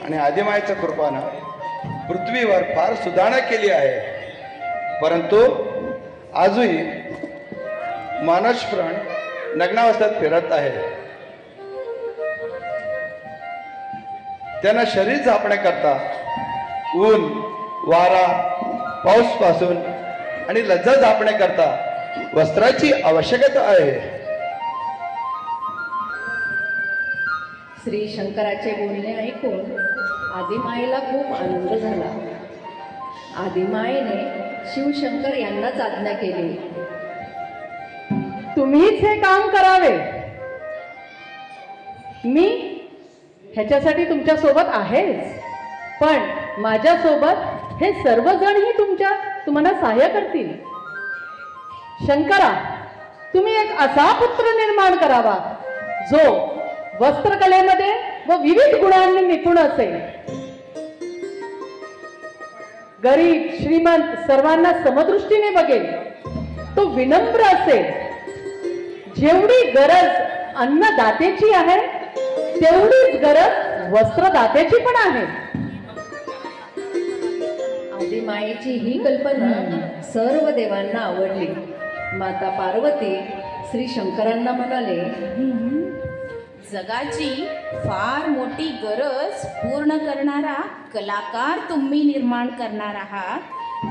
आणि आदिमायेच्या कृपानं पृथ्वीवर फार सुधारणा केली आहे, परंतु आजही मानसप्राण नग्नावस्थेत फिरत आहे. त्यांना शरीर झापण्याकरता ऊन, वारा, पाऊस पासून आणि लज्जा झापण्याकरता वस्त्राची आवश्यकता आहे. श्री शंकराचे बोलणे ऐकून आदिमायेला खूप आनंद झाला. आदिमायेने शिवशंकर यांनाच आज्ञा केली, तुम्हीच हे काम करावे. मी ह्याच्यासाठी तुमच्या सोबत आहेच, पण माझ्या सोबत हे सर्वजणही तुम्हाला सहाय्य करतील. शंकरा, तुम्ही एक असा पुत्र निर्माण करावा जो वस्त्रकलेमध्ये व विविध गुणांनी निपुण असेल. गरीब श्रीमंत सर्वांना समदृष्टीने बघेल. तो विनम्र असेल. जेवढी गरज अन्नदात्याची आहे तेवढीच गरज वस्त्रदात्याची पण आहे. आदिमायेची ही कल्पना सर्व देवांना आवडली. माता पार्वती श्री शंकरांना म्हणाले, जगाची फार मोठी गरज पूर्ण करणारा कलाकार तुम्ही निर्माण करणार आहात.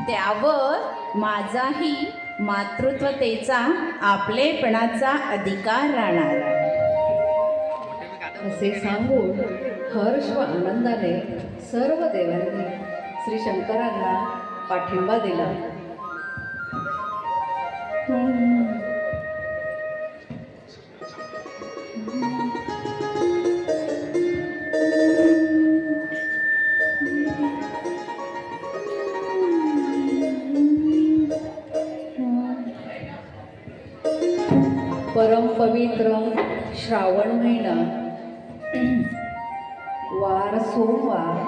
त्यावर माझाही मातृत्वतेचा आपलेपणाचा अधिकार राहणार आहे. असे सांगून हर्ष व आनंदाने सर्व देवांनी श्री शंकरांना पाठिंबा दिला. परम पवित्र श्रावण महिना, वार सोमवार,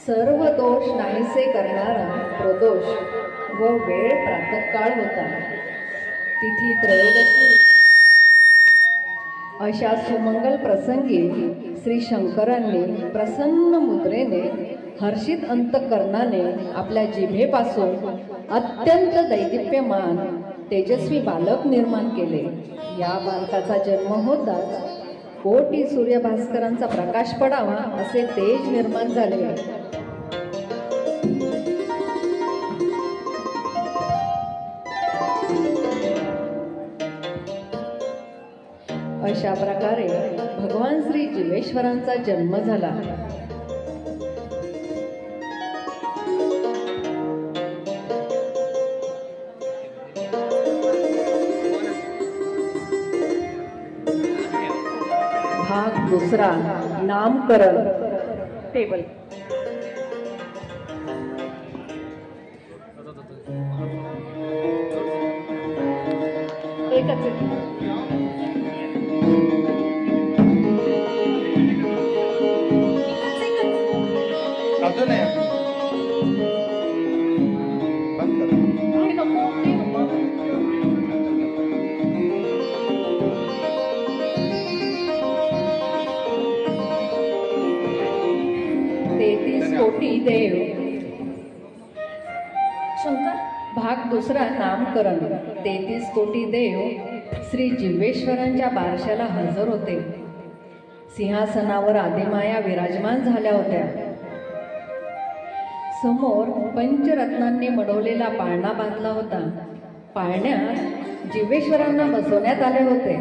सर्व दोष नाहीसे करणारा प्रदोष व वेळ प्रातःकाळ होता. तिथी त्रयोदशी. अशा सुमंगल प्रसंगी श्री शंकरांनी प्रसन्न मुद्रेने हर्षित अंतःकरणाने आपल्या जिभेपासून अत्यंत दैदिप्यमान तेजस्वी बालक निर्माण केले. या बालकाचा जन्म होताच कोटी सूर्यभास्करांचा प्रकाश पडावा असे तेज निर्माण झाले. अशा प्रकारे भगवान श्री जीवेश्वरांचा जन्म झाला. भाग दुसरा, नामकरण. टेबल. एकच अजून कोटी देव. शंकर. भाग दुसरा, नामकरण. 33 कोटी देव श्री जीवेश्वरांच्या बारशाला हजर होते. सिंहासनावर आदिमाया विराजमान झाल्या होत्या. समोर पंचरत्नांनी मडवलेला पाळणा बांधला होता. पाळण्यात जीवेश्वरांना बसवण्यात आले होते.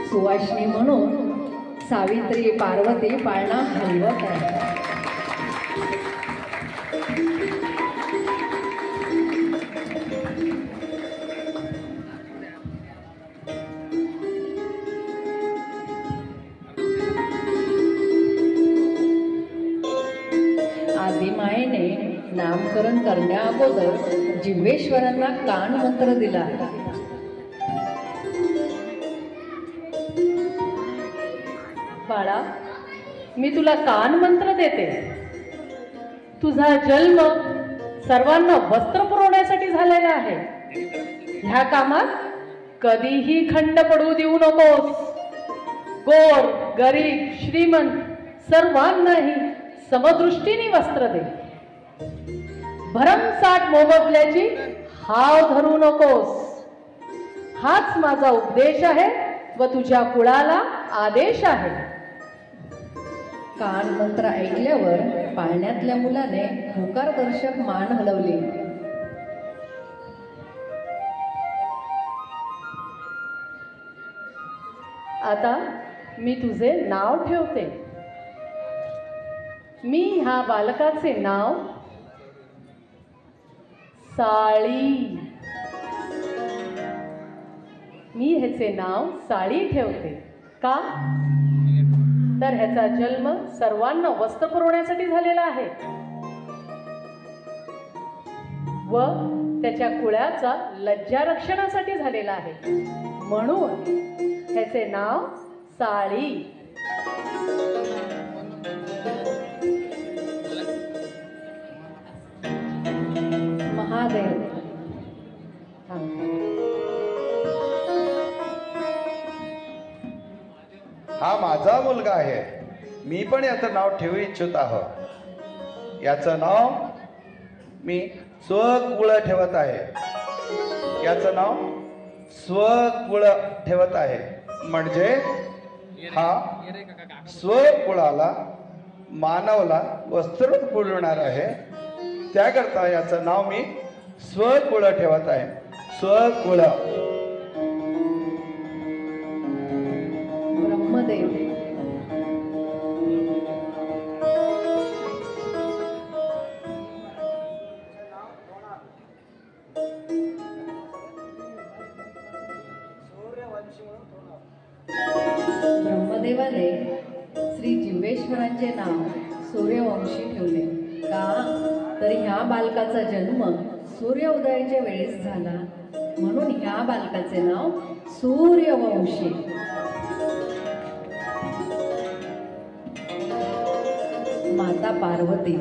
सुवासिनी म्हणून सावित्री पार्वती पाळणा हलवत आहे. आदिमायेने नामकरण करण्या अगोदर जीवेश्वरांना कान मंत्र दिला. बाळा, मी तुला कान मंत्र देते. तुझा जन्म सर्वांना वस्त्र पुरवण्यासाठी झालेला आहे. ह्या कामात कधीही खंड पडू देऊ नकोस. गोर गरीब श्रीमंत सर्वांनाही समदृष्टीने वस्त्र दे. भरमसाठ मोबदल्याची हाव धरू नकोस. हाच माझा उपदेश आहे व तुझ्या कुळाला आदेश आहे. कान मंत्र ऐकल्यावर पाळण्यातल्या मुलाने होकारदर्शक मान हलवली. आता मी तुझे नाव ठेवते. मी ह्या बालकाचे नाव साळी. मी ह्याचे नाव साळी ठेवते. का? तर ह्याचा जन्म सर्वांना वस्त्र पुरवण्यासाठी झालेला आहे व त्याच्या कुळाचा लज्जा रक्षणासाठी झालेला आहे. म्हणून ह्याचे नाव साळी. महादेव. हा माझा मुलगा आहे. मी पण याचं नाव ठेवू इच्छित आहो. याचं नाव मी स्वकुळ ठेवत आहे. याचं नाव स्वकुळ ठेवत आहे. म्हणजे हा स्वकुळाला मानवला वस्त्र पुरवणार आहे. त्याकरता याचं नाव मी स्वकुळ ठेवत आहे. स्वकुळ. ब्रह्मदेव. ब्रह्मदेवाने श्री जिवेश्वरांचे नाव सूर्यवंशी ठेवले. का? तर ह्या बालकाचा जन्म सूर्य उदयाच्या वेळेस झाला म्हणून ह्या बालकाचे नाव सूर्यवंशी. माता पार्वती.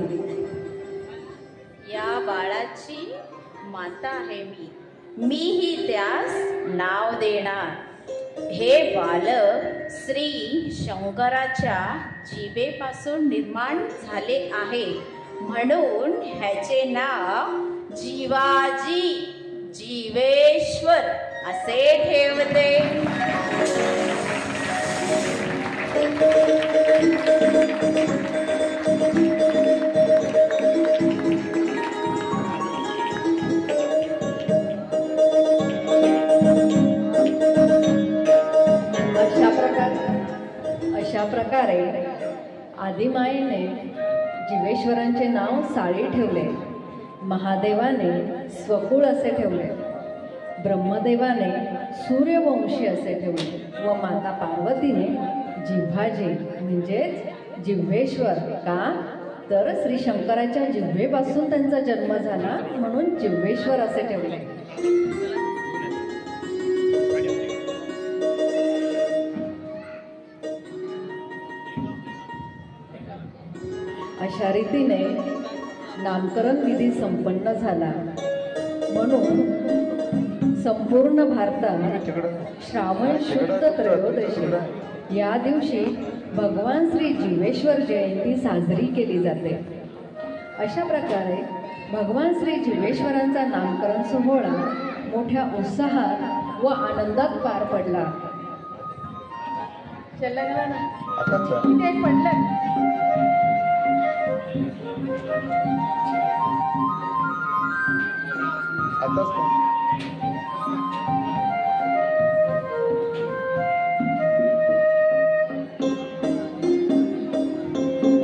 या बाळाची माता आहे मीही त्यास नाव देणार. हे बालक श्री शंकराच्या जिभेपासून निर्माण झाले आहे म्हणून ह्याचे नाव जीवाजी जीवेश्वर असे ठेवते. अशा प्रकारे आदिमायेने जीवेश्वरांचे नाव साळी ठेवले. महादेवाने स्वकुळ असे ठेवले. ब्रह्मदेवाने सूर्यवंशी असे ठेवले व माता पार्वतीने जिव्हाजी म्हणजेच जिव्हेश्वर. का? तर श्री शंकराच्या जिव्हेपासून त्यांचा जन्म झाला म्हणून जिव्हेश्वर असे ठेवले. अशा रीतीने नामकरण विधी संपन्न झाला. म्हणून संपूर्ण भारतात श्रावण शुद्ध त्रयोदशी या दिवशी भगवान श्री जीवेश्वर जयंती साजरी केली जाते. अशा प्रकारे भगवान श्री जीवेश्वरांचा नामकरण सोहळा मोठ्या उत्साहात व आनंदात पार पडला.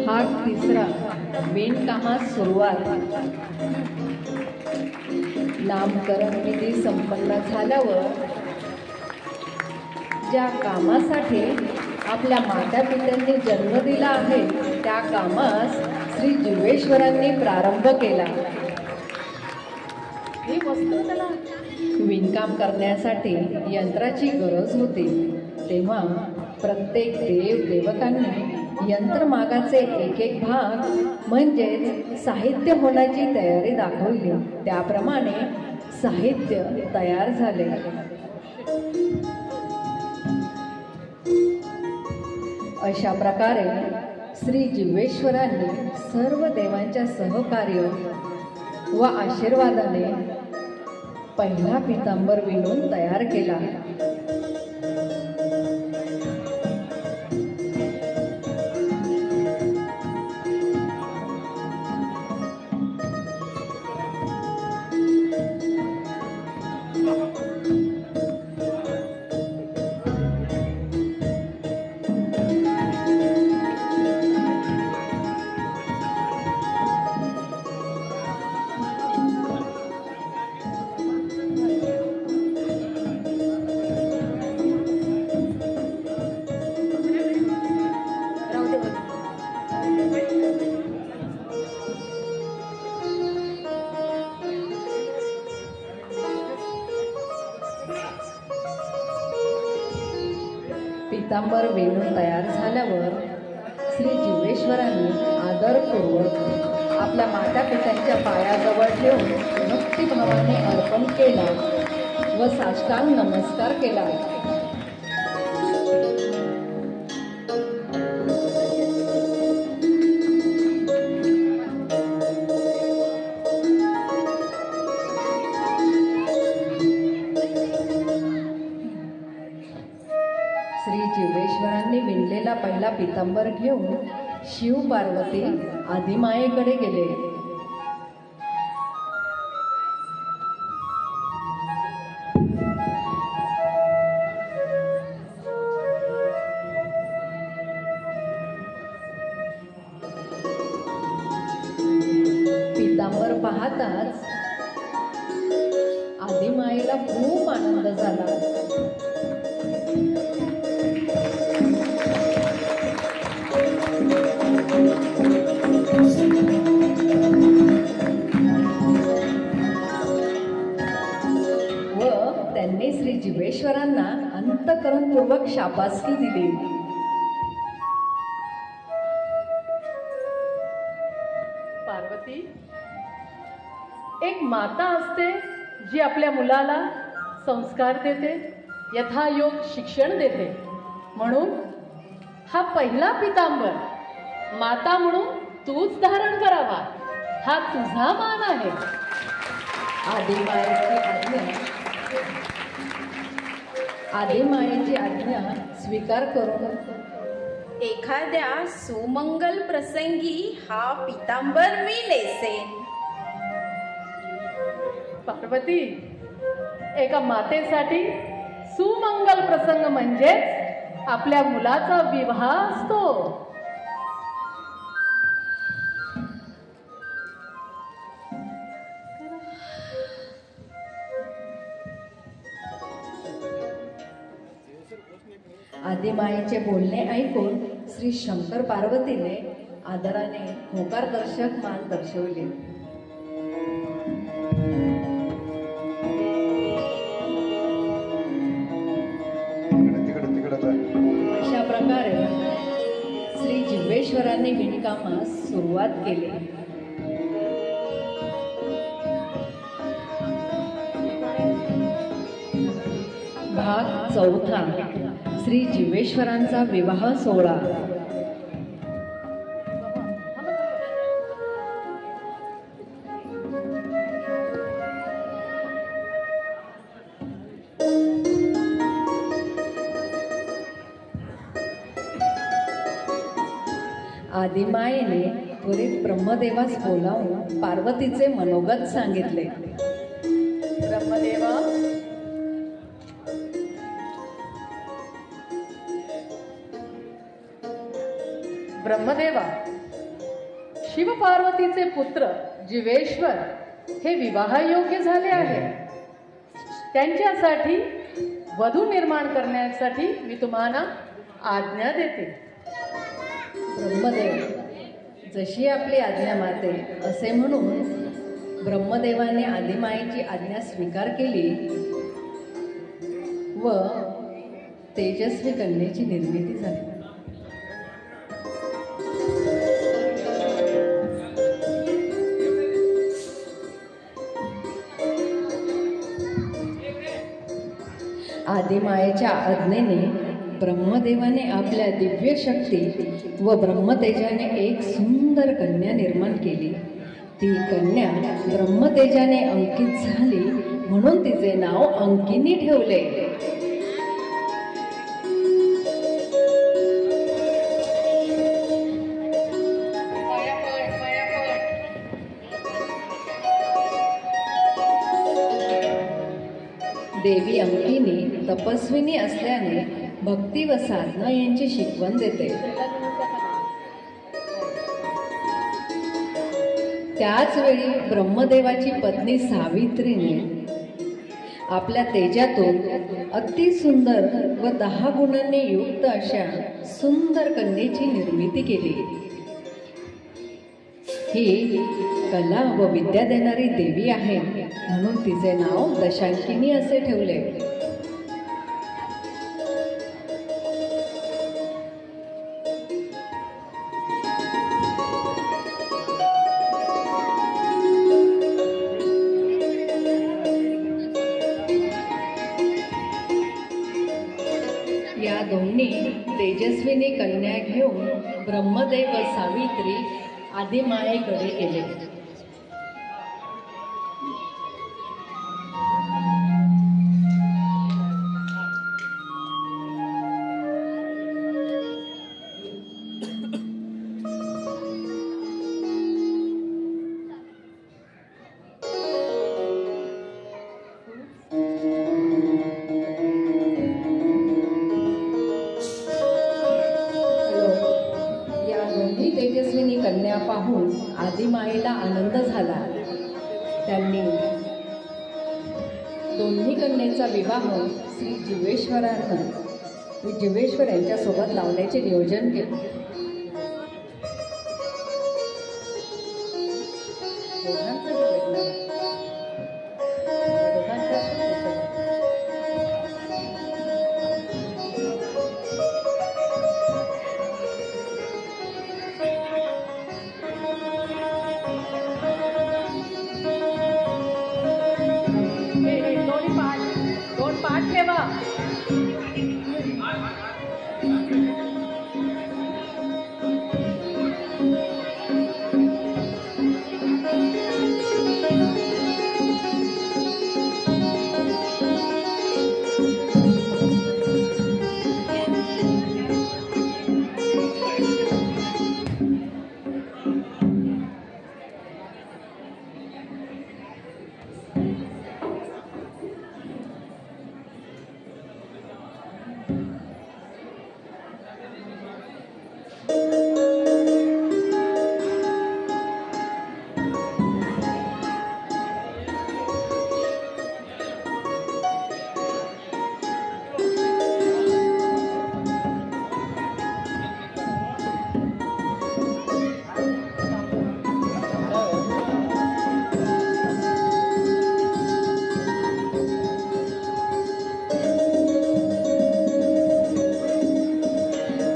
भाग तिसरा. विणकामास सुरुवात. नामकरण विधी संपन्न झाल्यावर ज्या कामासाठी आपल्या माता पित्यांनी जन्म दिला आहे त्या कामास श्री जीवेश्वरांनी प्रारंभ केला. विणकाम करण्यासाठी यंत्राची गरज होती. तेव्हा प्रत्येक देव देवतांनी यंत्रमागाचे एक एक भाग म्हणजेच साहित्य होण्याची तयारी दाखवली. त्याप्रमाणे साहित्य तयार झाले. अशा प्रकारे श्री जीवेश्वरांनी सर्व देवांच्या सहकार्य व आशीर्वादाने पहिला पितांबर विणून तयार केला. पितांबर विणून तयार झाल्यावर श्री जीवेश्वरांनी आदरपूर्वक आपल्या मातापित्यांच्या पायाजवळ ठेवून भक्तिभावाने अर्पण केला व साष्टांग नमस्कार केला. श्री जीवेश्वरांनी विणलेला पहिला पितांबर घेऊन शिव पार्वती आदिमायेकडे गेले. पितांबर पाहताच आदिमायेला खूप आनंद झाला. व त्यांनी श्री जीवेश्वरांना अंतःकरणपूर्वक शाबासकी दिली. पार्वती, एक माता असते जी आपल्या मुलाला संस्कार देते, यथायोग्य शिक्षण देते. म्हणून हा पहिला पितांबर माता म्हणून तूच धारण करावा, हा तुझा मान आहे. आदिमायेची आज्ञा स्वीकार करून एखाद्या सुमंगल प्रसंगी हा पितांबर मी नेसेन. पार्वती, एका मातेसाठी सुमंगल प्रसंग म्हणजेच आपल्या मुलाचा विवाह असतो. आदिमायेचे बोलणे ऐकून श्री शंकर पार्वतीने आदराने होकारदर्शक मान दर्शवले. अशा प्रकारे श्री जीवेश्वरांनी विणकामास सुरुवात केली. भाग चौथा, श्री जीवेश्वरांचा विवाह सोहळा. आदिमायेने त्वरित ब्रह्मदेवास बोलावून पार्वतीचे मनोगत सांगितले. ब्रह्मदेवा, ब्रह्मदेवा, शिवपार्वतीचे पुत्र जीवेश्वर हे विवाहयोग्य झाले आहे. त्यांच्यासाठी वधू निर्माण करण्यासाठी मी तुम्हाला आज्ञा देते. ब्रह्मदेव, जशी आपली आज्ञा माते असे म्हणून ब्रह्मदेवाने आदिमायेची आज्ञा स्वीकार केली व तेजस्वी कन्येची निर्मिती झाली. आदिमायेच्या आज्ञेने ब्रह्मदेवाने आपल्या दिव्य शक्ती व ब्रह्मतेजाने एक सुंदर कन्या निर्माण केली. ती कन्या ब्रह्मतेजाने अंकित झाली म्हणून तिचे नाव अंकिनी ठेवले. देवी अंकिनी तपस्विनी असल्याने भक्ती व साधना यांची शिकवण देते. त्याच वेळी ब्रह्मदेवाची पत्नी सावित्रीने आपल्या तेजातून अति सुंदर व 10 गुणांनी युक्त अशा सुंदर कन्येची निर्मिती केली. ही कला व विद्या देणारी देवी आहे म्हणून तिचे नाव दशांकिनी असे ठेवले. या दोन्ही तेजस्विनी कन्या घेऊन ब्रह्मदेव व सावित्री आदिमायेकडे गेले. तेजस्विनी कन्या पाहून आदिमायेला आनंद झाला. त्यांनी दोन्ही कन्येचा विवाह श्री जीवेश्वर यांच्यासोबत लावण्याचे नियोजन केले.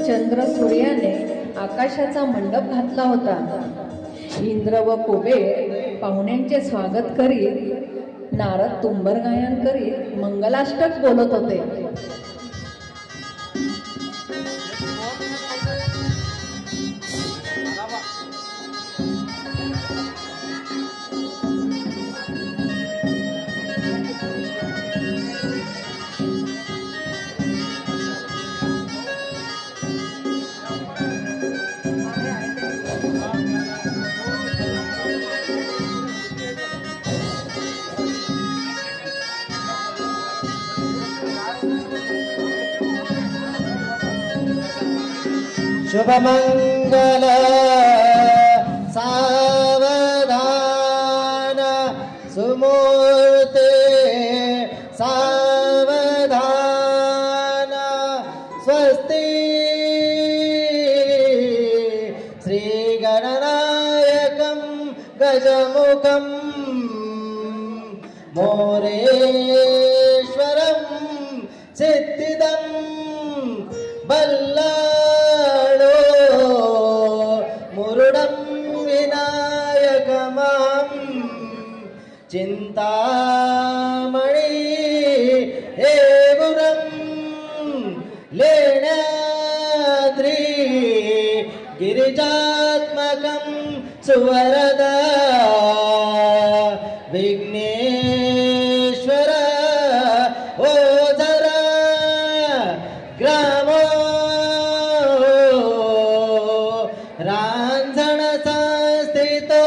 चंद्र सूर्याने आकाशाचा मंडप घातला होता. इंद्र व कुबेर पाहुण्यांचे स्वागत करीत, नारद तुंबर गायन करीत मंगलाष्टक बोलत होते. शुभमंगल सावधान सुमूर्ते सावधान स्वस्ति श्री गणनायकं गजमुखं मोरेश्वरं सिद्धिदं बल्लाळो मुरुडं विनायकमां चिन्तामणि हेबुरं ले सुवरदा विघ्नेश्वर ओझर ग्रामो रांझण संस्थितो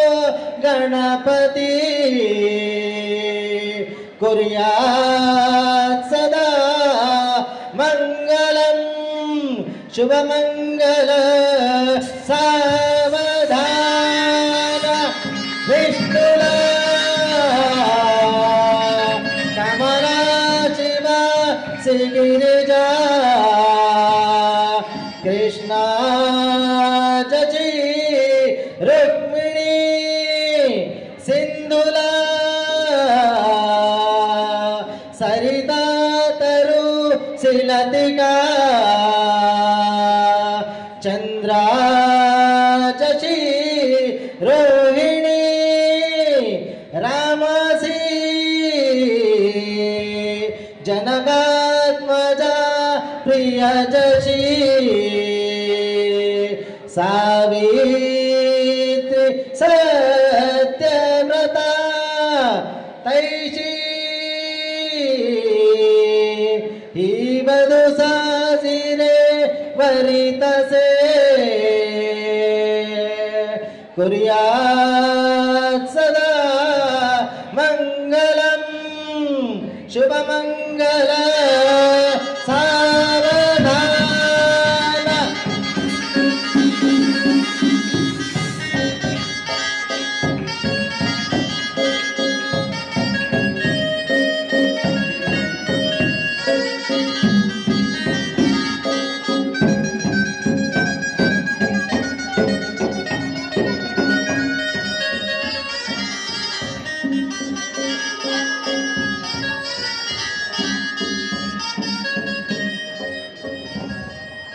गणपती कुर्यात् सदा मंगलम शुभमंगल सावधान विष्णुला कमला शिवा श्रीगिरिजा कृष्णा जची रुक्मिणी सिंधुला सरिता तरु शिलतिका चंद्राची रोहिणी रामसी जनकात्मजा प्रियजशी सावित्री सत्यव्रता तैशी ही वधू साजिरे वरितसे कुर्यात् सदा मंगलम शुभमंगल सावधान.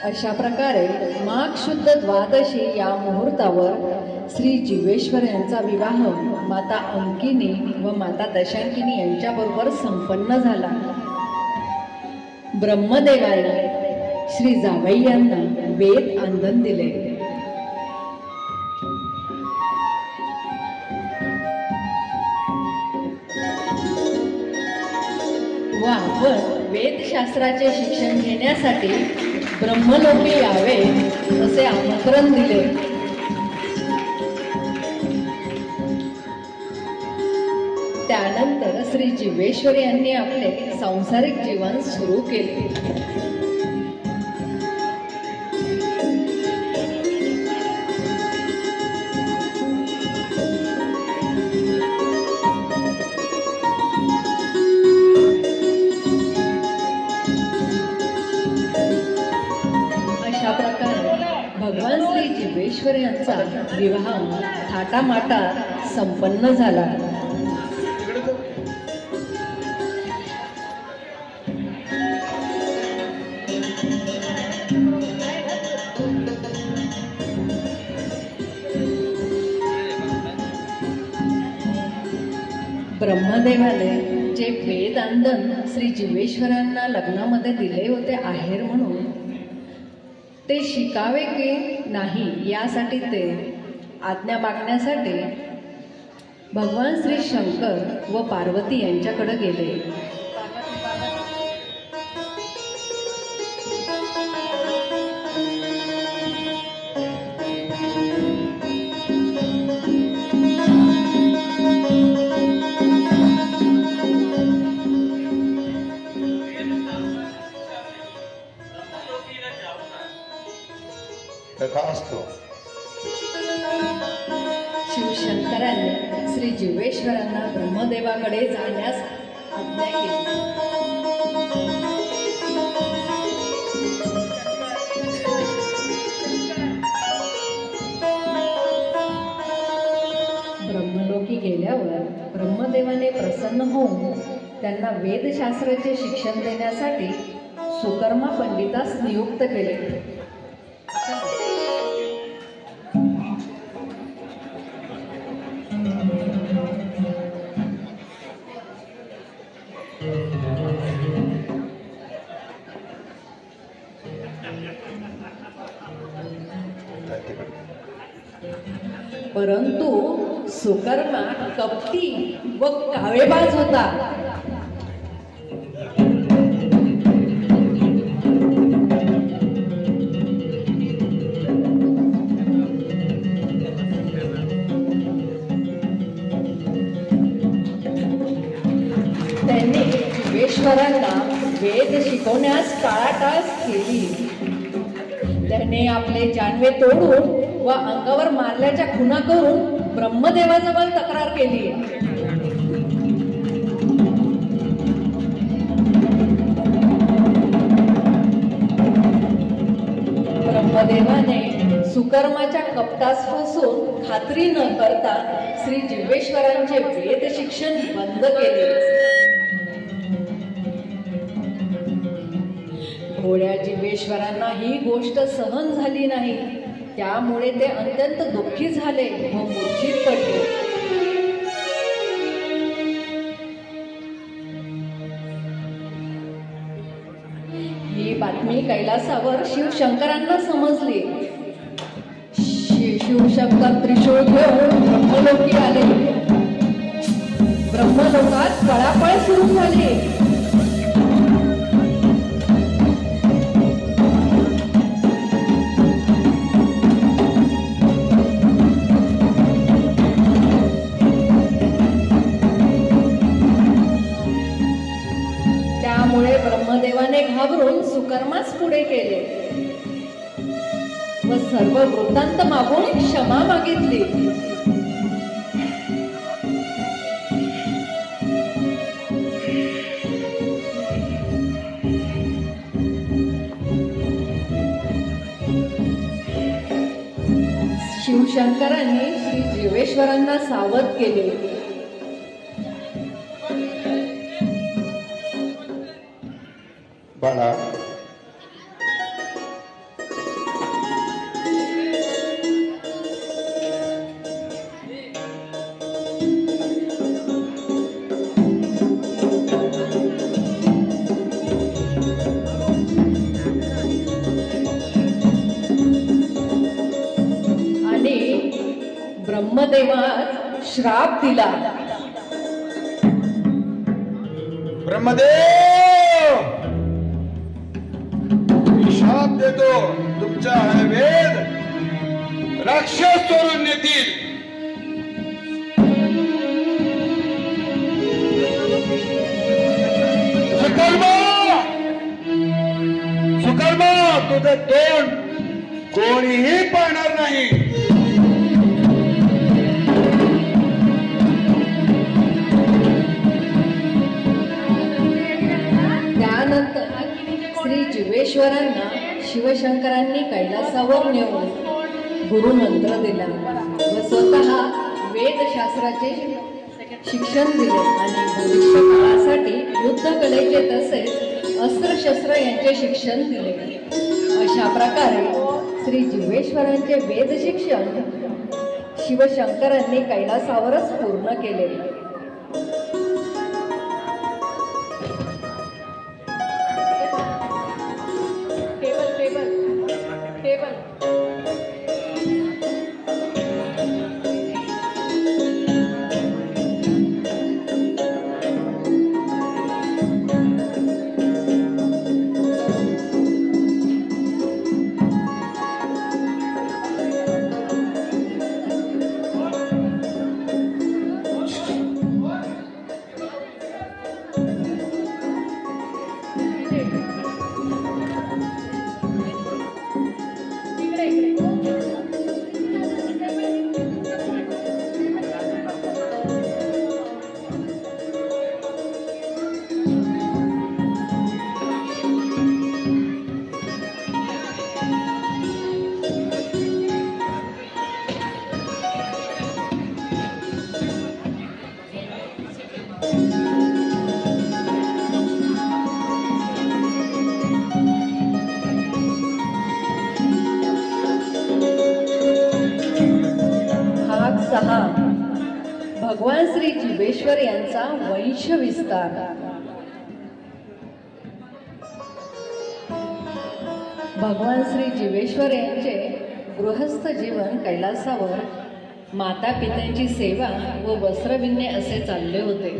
अशा प्रकारे माघ शुद्ध द्वादशी या मुहूर्तावर श्री जीवेश्वर यांचा विवाह माता अंकिनी व माता दशांकिनी यांच्याबरोबर संपन्न झाला. ब्रह्मदेवाने श्री जावई यांना वेद आंदन दिले. व आपण वेदशास्त्राचे शिक्षण घेण्यासाठी ब्रह्मलोकी यावे असे आमंत्रण दिले. त्यानंतर श्री जीवेश्वर यांनी आपले सांसारिक जीवन सुरू केले. भगवान श्री जीवेश्वर यांचा विवाह थाटामाटात संपन्न झाला. ब्रह्मदेवाने जे वेद आंदन श्री जीवेश्वरांना लग्नामध्ये दिले होते आहेर म्हणून, ते शिकावे की नाही यासाठी ते आज्ञा मागण्यासाठी भगवान श्री शंकर व पार्वती यांच्याकडे गेले. शिवशंकरांनी श्री जीवेश्वरांना ब्रह्मदेवाकडे जाण्यास आज्ञा केली. ब्रह्मलोकी गेल्यावर ब्रह्मदेवाने प्रसन्न होऊन त्यांना वेदशास्त्राचे शिक्षण देण्यासाठी सुकर्मा पंडितास नियुक्त केले. परंतु सुकर्मा कपटी व कावेबाज होता. त्यांनी जीवेश्वरांना वेद शिकवण्यास टाळाटाळ केली. त्याने आपले जानवे तोडून व अंगावर मारल्याच्या खुणा करून ब्रह्मदेवाजवळ तक्रार केली. ब्रह्मदेवाने सुकर्माच्या कपटास फसून खात्री न करता श्री जीवेश्वरांचे वेद शिक्षण बंद केले. भोळ्या जीवेश्वरांना ही गोष्ट सहन झाली नाही. त्यामुळे ते अत्यंत दुःखी झाले व मूर्छित पडले. ही बातमी कैलासावर शिवशंकरांना समजली. शिवशंकर त्रिशूळ घेऊन ब्रह्मलोकी आले. ब्रह्मलोकात पळापळ सुरू झाली. ब्रह्मदेवाने घाबरून सुकर्मास पुढे केले व सर्व वृत्तांत मागून क्षमा मागितली. शिवशंकरांनी श्री जीवेश्वरांना सावध केले. बाळा, आणि ब्रह्मदेवात श्राप दिला. ब्रह्मदेव शाप देतो, तुमचा हा वेद राक्षस चोरून नेतील. सुकर्मा, तुझं तोंड कोणीही पाहणार नाही. त्यानंतर श्री जीवेश्वरांना शिवशंकरांनी कैलासावर नेऊन गुरुमंत्र दिला व स्वतः वेदशास्त्राचे शिक्षण दिले आणि भविष्य काळासाठी युद्धकलेचे तसेच अस्त्रशस्त्र यांचे शिक्षण दिले. अशा प्रकारे श्री जीवेश्वरांचे वेद शिक्षण शिवशंकरांनी कैलासावरच पूर्ण केले. भगवान श्री जीवेश्वर यांचा वंश विस्तार. भगवान श्री जीवेश्वर यांचे गृहस्थ जीवन कैलासावर माता पित्यांची सेवा व वस्त्र विणणे असे चालले होते.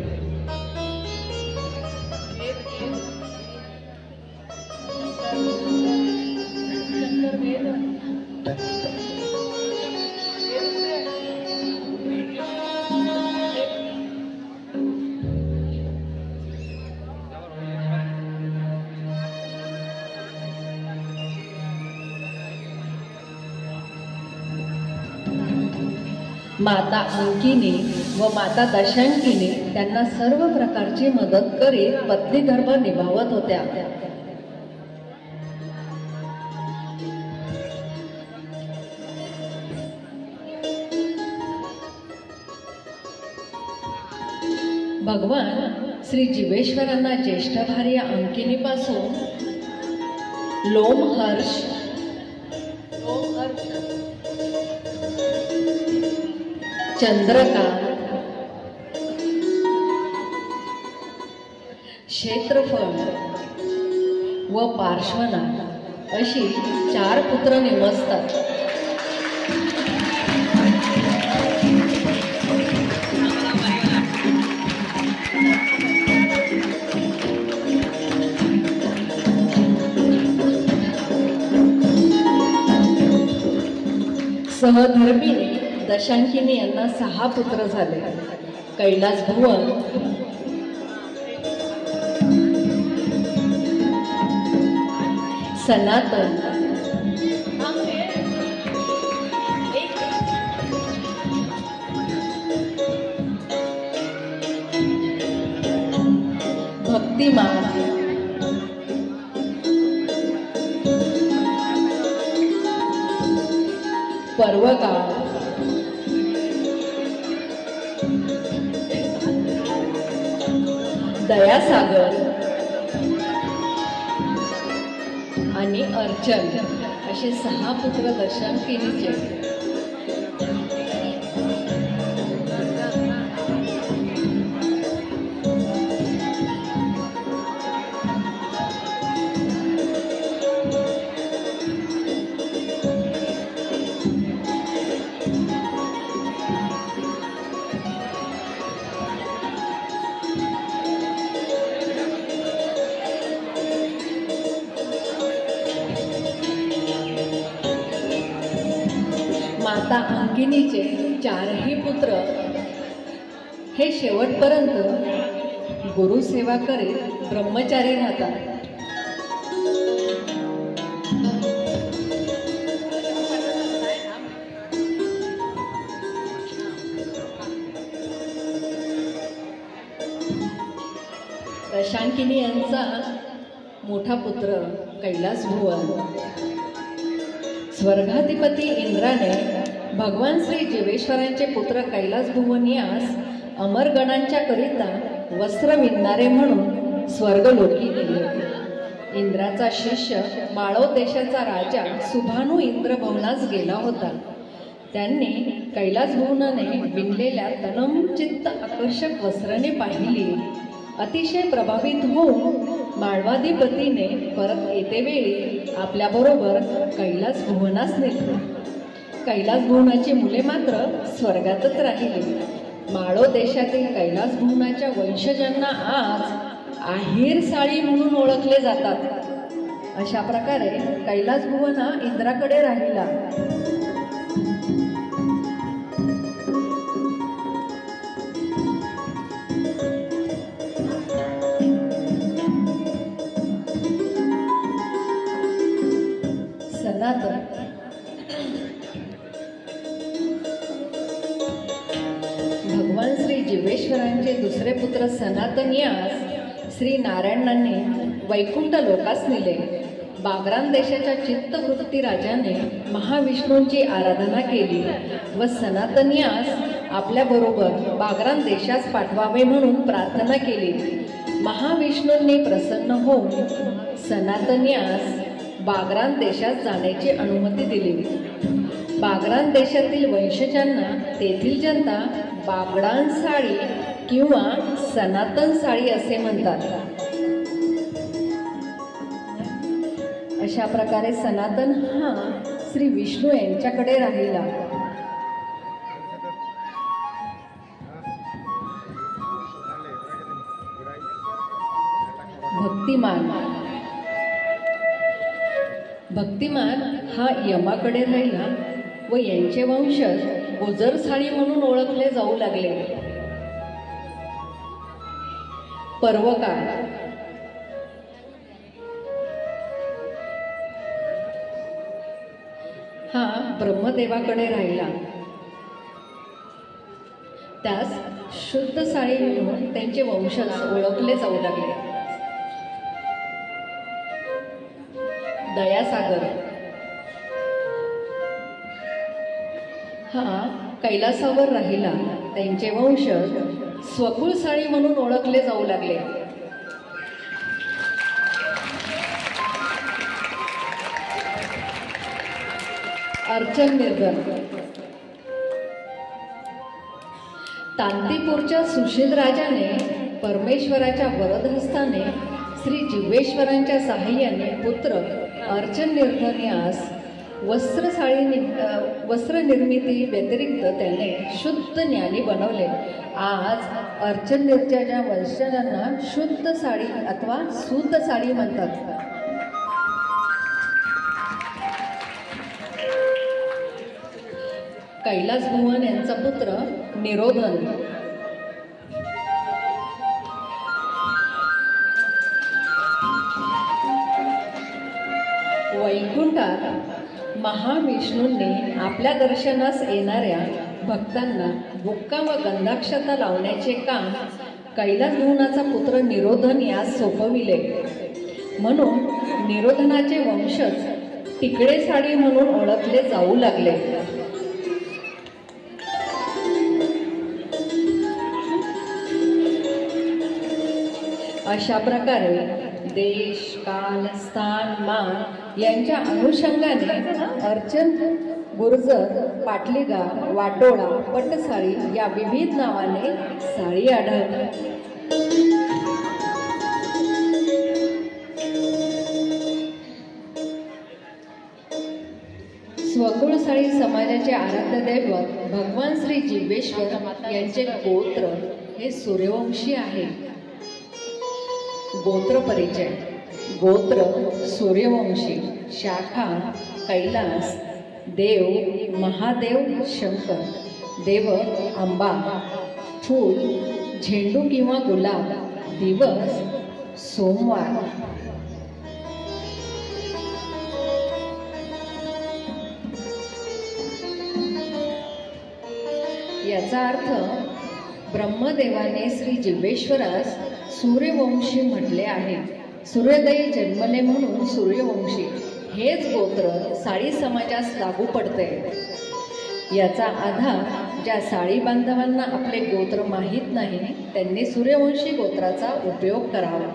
माता अंकिनी व माता दशांकिनी त्यांना सर्व प्रकारची मदत करीत पत्नी धर्म निभावत होत्या. भगवान श्री जीवेश्वरांना ज्येष्ठ भार्या अंकिनीपासून लोमहर्ष चंद्रका, क्षेत्रफळ व पार्श्वनाथ अशी 4 पुत्र निमजतात. सहधर्मीने दशांकिनी यांना 6 पुत्र झाले. कैलास भुवन, सनातन, भक्तिमान, पर्वकाळ, दयासागर आणि अर्चन असे 6 पुत्र दशांकिनीचे. माता अंकिनीचे 4ही पुत्र हे शेवटपर्यंत गुरुसेवा करीत ब्रह्मचारी राहतात. दशांकिनी यांचा मोठा पुत्र कैलास भुवन. स्वर्गाधिपती इंद्राने भगवान श्री जीवेश्वरांचे पुत्र कैलास भुवन यास अमरगणांच्या करिता वस्त्र विणणारे म्हणून स्वर्गलोकी नेले. इंद्राचा शिष्य माळव देशाचा राजा सुभानू इंद्रभवनास गेला होता. त्यांनी कैलास भुवनाने विणलेल्या तनमचित्त आकर्षक वस्त्राने पाहिली. अतिशय प्रभावित होऊन माळवाधिपतीने परत येतेवेळी आपल्याबरोबर कैलास भुवनास नेले. कैलास भुवनाची मुले मात्र स्वर्गातच राहिली. माळो देशातील कैलास भुवनाच्या वंशजांना आज आहेर साळी म्हणून ओळखले जातात. अशा प्रकारे कैलास भुवन हा इंद्राकडे राहिला. सनातन भगवान श्री जीवेश्वरांचे दुसरे पुत्र सनातन यास श्री नारायणांनी वैकुंठ लोकास नेले. बागरान देशाच्या चित्तवृत्ती राजाने महाविष्णूंची आराधना केली व सनातन यास आपल्याबरोबर बागरान देशास पाठवावे म्हणून प्रार्थना केली. महाविष्णूंनी प्रसन्न होऊन सनातन यास बागरान देशात जाण्याची अनुमती दिली. बागरान देशातील वंशजांना तेथील जनता बागडान साळी किंवा सनातन साळी असे म्हणतात. अशा प्रकारे सनातन हा श्री विष्णू यांच्याकडे राहिला. भक्तिमान हा यमाकडे राहिला व यांचे वंशज गुजरसाळी म्हणून ओळखले जाऊ लागले. पर्वकाळ हा ब्रह्मदेवाकडे राहिला. त्यास शुद्ध साळी म्हणून त्यांचे वंशज ओळखले जाऊ लागले. दयासागर हा कैलासावर राहिला. त्यांचे वंशज स्वकुळ साळी म्हणून ओळखले जाऊ लागले. अर्चन निर्धन तांतीपूरच्या सुशील राजाने परमेश्वराच्या वरदहस्ताने श्री जिवेश्वरांच्या साहाय्याने पुत्र अर्चन निर्धन यास वस्त्र निर्मिती व्यतिरिक्त त्याने शुद्ध ज्ञानी बनवले. आज अर्चन निर्धनाच्या वंशजांना शुद्ध साडी अथवा शुद्ध साडी म्हणतात. कैलास भुवन यांचा पुत्र निरोधन वैकुंठात महाविष्णूंनी आपल्या दर्शनास येणाऱ्या भक्तांना बुक्का व गंधाक्षता लावण्याचे काम कैलास भुवनाचा पुत्र निरोधन यास सोपविले. म्हणून निरोधनाचे वंशज तिकडे साडी म्हणून ओळखले जाऊ लागले. अशा प्रकारे देश काल स्थान मान यांच्या अनुषंगाने अर्चन गुर्जर पाटलीगा वाटोळा पटसाळी या विविध नावाने साडी आढळतात. स्वकुळ साळी समाजाचे आराध्य दैवत भगवान श्री जिवेश्वर यांचे गोत्र हे सूर्यवंशी आहे. गोत्र परिचय गोत्र सूर्यवंशी, शाखा कैलास, देव महादेव शंकर, देव अंबा, फूल झेंडू किंवा गुलाब, दिवस सोमवार. याचा अर्थ ब्रह्मदेवाने श्री जिवेश्वरास सूर्यवंशी म्हटले आहे. सूर्योदयी जन्मले म्हणून सूर्यवंशी हेच गोत्र साळी समाजास लागू पडते. याचा आधार ज्या साळी बांधवांना आपले गोत्र माहीत नाही त्यांनी सूर्यवंशी गोत्राचा उपयोग करावा.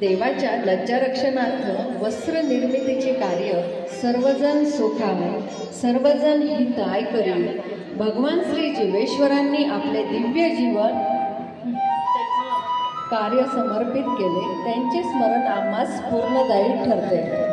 देवाच्या लज्जारक्षणार्थ वस्त्र निर्मितीचे कार्य सर्वजण सुखावे सर्वजण हिताय करी भगवान श्री जिवेश्वरांनी आपले दिव्य जीवन कार्य समर्पित केले. त्यांचे स्मरण आम्हास पूर्णदायी ठरते.